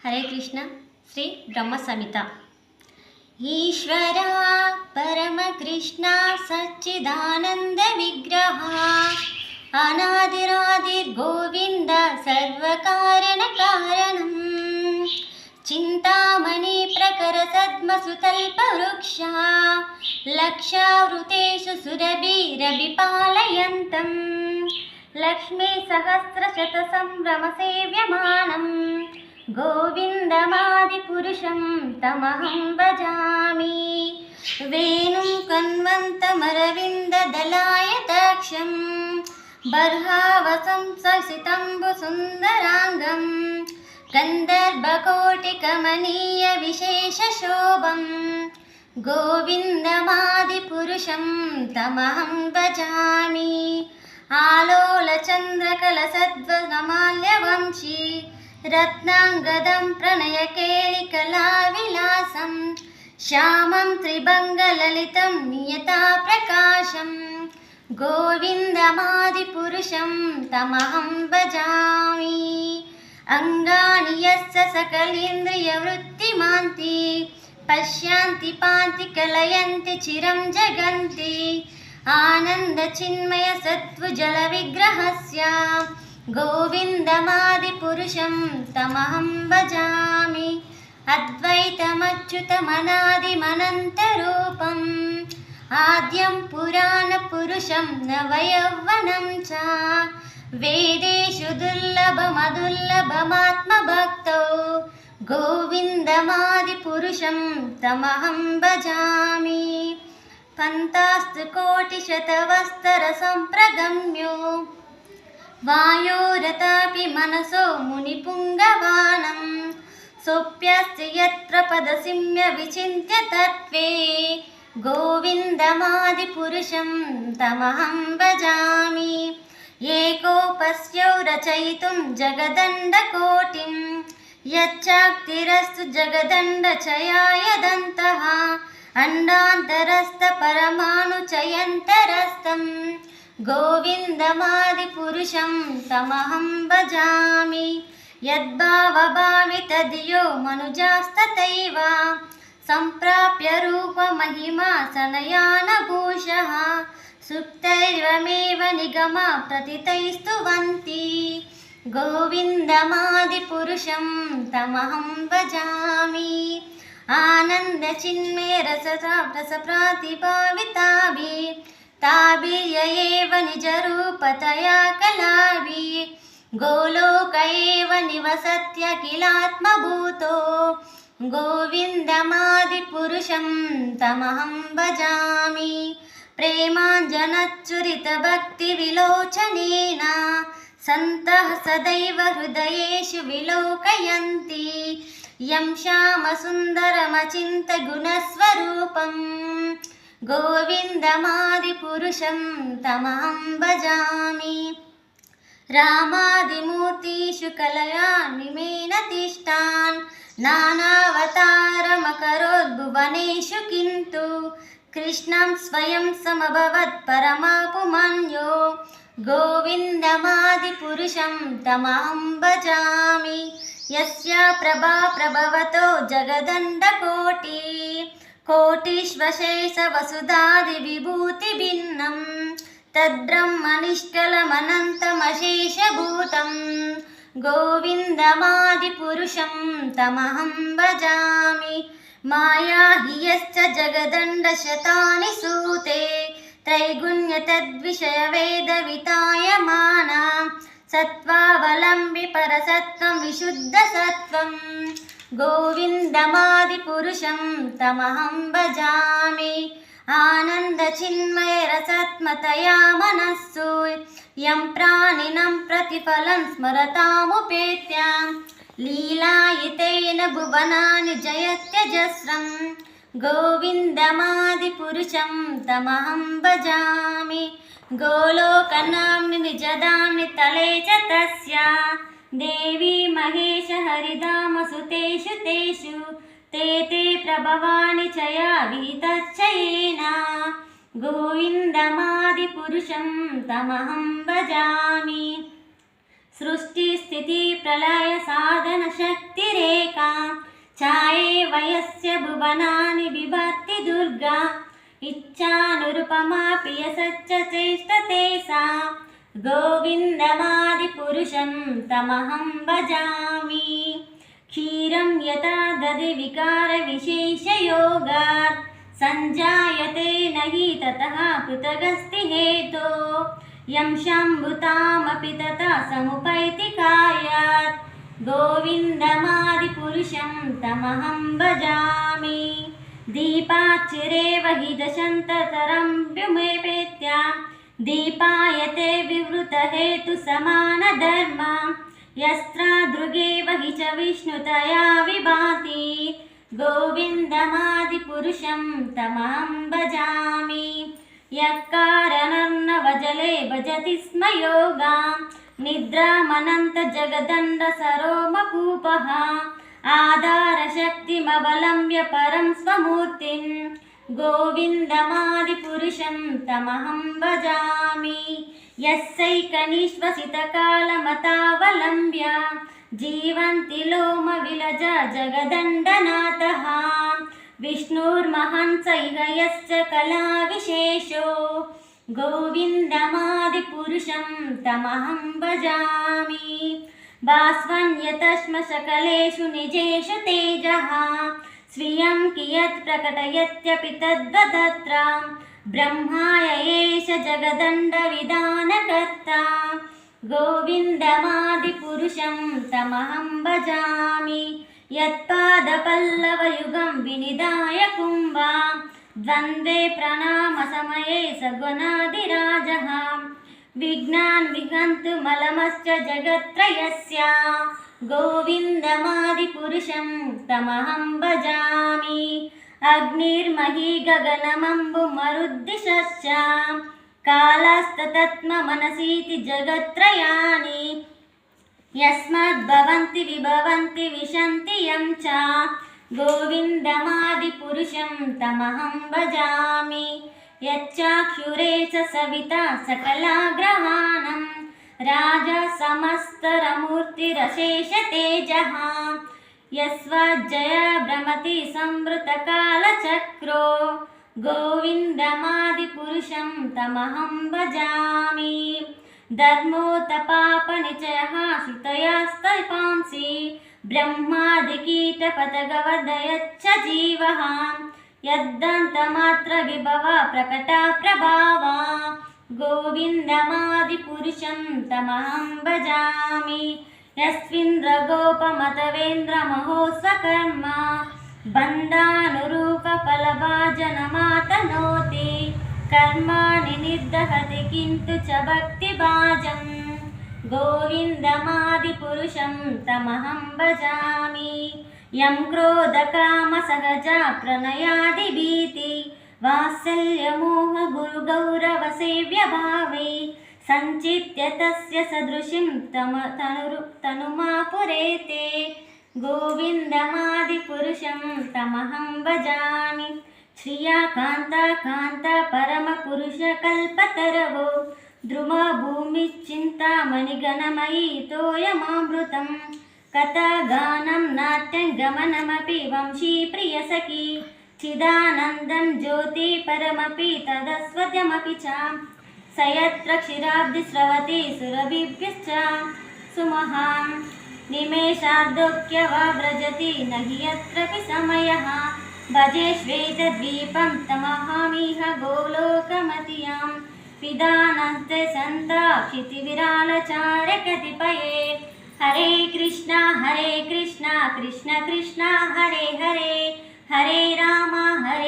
हरे कृष्ण। श्री ब्रह्म संहिता। ईश्वरा परम कृष्णा सच्चिदानंद विग्रहा अनादिरादिर्गोविंद सर्वकारण कारणम् चिंतामणि प्रकर सद्मसुतल्पवृक्षा लक्षावृतेषु सुरभिरभिपालयन्तम् लक्ष्मी सहस्रशतसंभ्रमसेव्यमानम् गोविन्दमादिपुरुषं तमहं भजामि। वेणुं कन्वन्तमरविन्ददलायताक्षं बर्हावसं ससितम्बुसुन्दराङ्गं गन्धर्वकोटिकमनीयविशेषशोभं गोविन्दमादिपुरुषं तमहं भजामि। आलोलचन्द्रकलसद्वनमाल्यवंशी रत्नांगदं प्रणयकेलिकलाविलासं श्यामं त्रिभङ्गललितं नियताप्रकाशं गोविन्दमादिपुरुषं तमहं भजामि। अङ्गानि यस्य सकलेन्द्रियवृत्तिमान्ति पश्यन्ति पान्ति कलयन्ति चिरं जगन्ति आनन्दचिन्मय सत्त्वजलविग्रहस्य गोविन्दमादिपुरुषं तमहं भजामि। अद्वैतमच्युतमनादिमनन्तरूपम् आद्यं पुराणपुरुषं नवयौवनं च वेदेषु दुर्लभमदुर्लभमात्मभक्तौ गोविन्दमादिपुरुषं तमहं भजामि। पन्तास्त्रिकोटिशतवस्तरसम्प्रगम्यो वायोरतापि मनसो मुनिपुङ्गवानं सोऽप्यस्य यत्प्रपदसिम्य विचिन्त्य तत्त्वे गोविन्दमादिपुरुषं तमहं भजामि। एकोपस्यो रचयितुं जगदण्डकोटिं यच्चाक्तिरस्तु जगदण्डचयायदन्तः अण्डान्तरस्थपरमाणुचयन्तरस्थं गोविन्दमादिपुरुषं तमहं भजामि। यद्भावभावि तद्यो मनुजास्तथैव सम्प्राप्य रूपमहिमा सनयानभूषः सुप्तैर्वमेव निगमा प्रतितैस्तुवन्ति गोविन्दमादिपुरुषं तमहं भजामि। आनन्दचिन्मय रसप्रातिभाविताभिः ताभिर्य एव निजरूपतया कलाभिः गोलोक एव निवसत्यखिलात्मभूतो गोविन्दमादिपुरुषं तमहं भजामि। प्रेमाञ्जनच्चुरितभक्तिविलोचनेन सन्तः सदैव हृदयेषु विलोकयन्ति यं श्यामसुन्दरमचिन्त्यगुणस्वरूपं गोविन्दमादिपुरुषं तमहं भजामि। रामादिमूर्तिषु कलया निमेन तिष्ठान् नानावतारमकरोद्भुवनेषु किन्तु कृष्णं स्वयं समभवत् परमापुमान्यो गोविन्दमादिपुरुषं तमहं भजामि। यस्य प्रभा प्रभवतो जगदण्डकोटि कोटिष्वशेषवसुधादिविभूतिभिन्नं तद्ब्रह्मनिष्कलमनन्तमशेषभूतं गोविन्दमादिपुरुषं तमहं भजामि। माया हि यश्च जगदण्डशतानि सूते त्रैगुण्यतद्विषयवेदवितायमाना सत्त्वावलम्बि परसत्त्वं विशुद्धसत्त्वं गोविन्दमादिपुरुषं तमहं भजामि। आनन्दचिन्मय रसात्मतया मनस्सु यं प्राणिनं प्रतिफलं स्मरतामुपेत्य लीलायितेन भुवनानि जयत्यजस्रं गोविन्दमादिपुरुषं तमहं भजामि। गोलोकनाम्नि निजधाम्नि तले च तस्य देवी महेश हरिधामसुतेषु तेषु ते प्रभवानि च या विहितश्च येन गोविन्दमादिपुरुषं तमहं भजामि। सृष्टि स्थिति प्रलय साधन शक्तिरेका ఛాయే వయస్య భువనాని బిభర్తి దుర్గా ఇచ్ఛానురుపమా ప్రియసచ్చ చేష్టతే సా గోవిందమాదిపురుషం తమహం భజామి క్షీరం యథా దధి వికార విశేషయోగాత్ సంజాయతే నహి తతః పృథగస్తి హేతో యం శంభుతామపి తథా సముపైతి కార్యాత్ గోవిందమాదిపురుషం తమహం భజామి దీపాచ్చిరేవ హి దశంతతరం వ్యుమేపేత్య దీపాయతే వివృతహేతు సమానధర్మ యస్త్రాదృగేవ హి చ విష్ణుతయా విభాతి గోవిందమాదిపురుషం తమహం భజామి యక్కారణర్ణవజలే భజతి స్మ యోగా నిద్రామనంత జగదండ సరోమకూపః ఆధారశక్తిమవలంబ్య పరం స్వమూర్తిం గోవిందమాదిపురుషం తమహం భజామి యస్సైకనిశ్వసితకాలమతావలంబ్య జీవంతి లోమ విలజ జగదండనాథః విష్ణుర్మహన్ సైహ యశ్చ కళా విశేషో గోవిందమాదిపురుషం తమహం భజామి భాస్వన్యతస్మ సకలేషు నిజేషు తేజః స్వీయం కియత్ ప్రకటయత్యపి తద్వదత్ర బ్రహ్మాయ ఏష జగదండ విధానకర్త గోవిందమాదిపురుషం తమహం భజామి యత్పాదపల్లవయుగం వినిదాయ కుంభా ద్వంద్వే ప్రణామ సమయే సగుణాదిరాజః విఘ్నాన్ విహంతుమలమశ్చ జగత్రయస్య గోవిందమాదిపురుషం తమహం భజామి అగ్నిర్మహీ గగనమంబు మరుద్దిశశ్చ కాళస్తతత్మ మనసీతి జగత్రయాని యస్మాద్భవంతి విభవంతి విశంతి యం చ గోవిందమాదిపురుషం తమహం భజామి యచ్చాక్షురే చ సవితా సకలాగ్రహాణం రాజా సమస్తరమూర్తిరశేష తేజః యస్వాజ్జయ భ్రమతి సంవృతకాలచక్రో గోవిందమాదిపురుషం తమహం భజామి ధర్మోతపాపనిచయః సుతయాస్తపాంసి బ్రహ్మాదికీటపతగవదయచ్చ జీవః యద్దంతమాత్ర విభవ ప్రకటా ప్రభావా గోవిందమాదిపురుషం తమహం భజామి యస్వింద్రగోపమతవేంద్రమహోస్వకర్మ బంధానురూపఫలభాజనమాతనోతి కర్మాణి నిర్దహతి కింటు చ భక్తిభాజం గోవిందమాదిపురుషం తమహం భజామి యం క్రోధకామసహజా ప్రణయాదిభీతి వాత్సల్యమోహ గురుగౌరవసేవ్యభావే సంచిత్య తస్య సదృశిం తనుమాపురేతే గోవిందమాదిపురుషం తమహం భజామి శ్రియా కాంత పరమపురుషకల్పతరవో ద్రుమభూమిశ్చింతామణిగణమయీ తోయమామృతం కథాగానం నాట్యం గమనమపి వంశీప్రియసఖీ చిదానందం జ్యోతి పరమపి తదస్వత్యమపి చ సయత్ర క్షీరాబ్ది స్రవతి సురభిభ్యశ్చ సుమహాం నిమేషార్ధోక్యవా వ్రజతి నహి యత్రపి సమయః భజే శ్వేతద్వీపం తమహామిహ గోలోకమతియాం పిదానస్తే సంతాక్షితివిరాళచార్య కతిపయే హరే కృష్ణ కృష్ణ కృష్ణ హరే హరే హరే రామ హరే